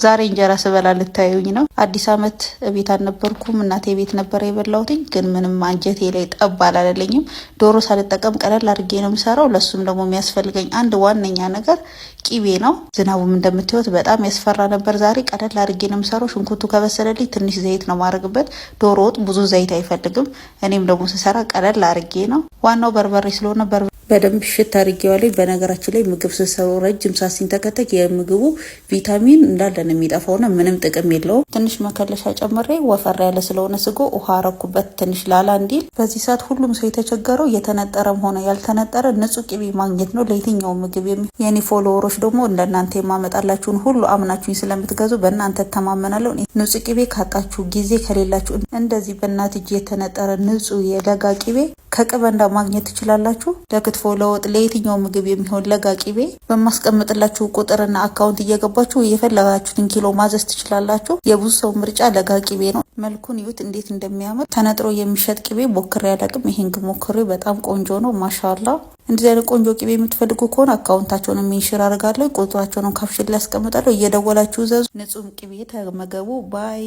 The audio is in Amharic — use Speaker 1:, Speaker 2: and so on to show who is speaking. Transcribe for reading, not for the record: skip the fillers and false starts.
Speaker 1: ዛሬ እንጀራ ስበላ ልታዩኝ ነው። አዲስ አመት ቤት አልነበርኩም፣ እናቴ ቤት ነበር የበላሁትኝ። ግን ምንም አንጀቴ ላይ ጠብ አላለልኝም። ዶሮ ሳልጠቀም ቀለል አድርጌ ነው የምሰራው። ለሱም ደግሞ የሚያስፈልገኝ አንድ ዋነኛ ነገር ቂቤ ነው። ዝናቡም እንደምታዩት በጣም ያስፈራ ነበር። ዛሬ ቀለል አድርጌ ነው የምሰራው። ሽንኩርቱ ከበሰለልኝ ትንሽ ዘይት ነው ማድረግበት። ዶሮ ወጥ ብዙ ዘይት አይፈልግም። እኔም ደግሞ ስሰራ ቀለል አድርጌ ነው። ዋናው በርበሬ ስለሆነ በደንብ ሽት አድርጌዋለሁ። በነገራችን ላይ ምግብ ስሰሩ ረጅም ሰዓት ሲንተከተክ የምግቡ ቪታሚን እንዳለ ነው የሚጠፋውና ምንም ጥቅም የለውም። ትንሽ መከለሻ ጨምሬ ወፈር ያለ ስለሆነ ስጎ ውሃ አረኩበት ትንሽ ላላ እንዲል። በዚህ ሰዓት ሁሉም ሰው የተቸገረው የተነጠረም ሆነ ያልተነጠረ ንጹህ ቅቤ ማግኘት ነው ለየትኛው ምግብ። የኔ ፎሎወሮች ደግሞ እንደናንተ የማመጣላችሁን ሁሉ አምናችሁኝ ስለምትገዙ በእናንተ ተማመናለሁ። ንጹህ ቅቤ ካጣችሁ ጊዜ ከሌላችሁ እንደዚህ በእናት እጅ የተነጠረ ንጹህ የለጋ ቅቤ ከቅበንዳ ማግኘት ትችላላችሁ። ለክትፎ፣ ለወጥ፣ ለየትኛው ምግብ የሚሆን ለጋ ቅቤ በማስቀምጥላችሁ ቁጥርና አካውንት እየገባችሁ የፈለጋችሁትን ኪሎ ማዘዝ ትችላላችሁ። የብዙ ሰው ምርጫ ለጋ ቅቤ ነው። መልኩን ይዩት እንዴት እንደሚያምር። ተነጥሮ የሚሸጥ ቅቤ ሞክሬ አላውቅም። ይሄን ግን ሞክሬ በጣም ቆንጆ ነው። ማሻአላ። እንደዚህ አይነት ቆንጆ ቅቤ የምትፈልጉ ከሆነ አካውንታቸውን ሜንሽን አደርጋለሁ። ቁጥራቸውን ካፕሽን ላይ አስቀምጣለሁ። እየደወላችሁ ዘዙ። ንጹህ ቅቤ ተመገቡ። ባይ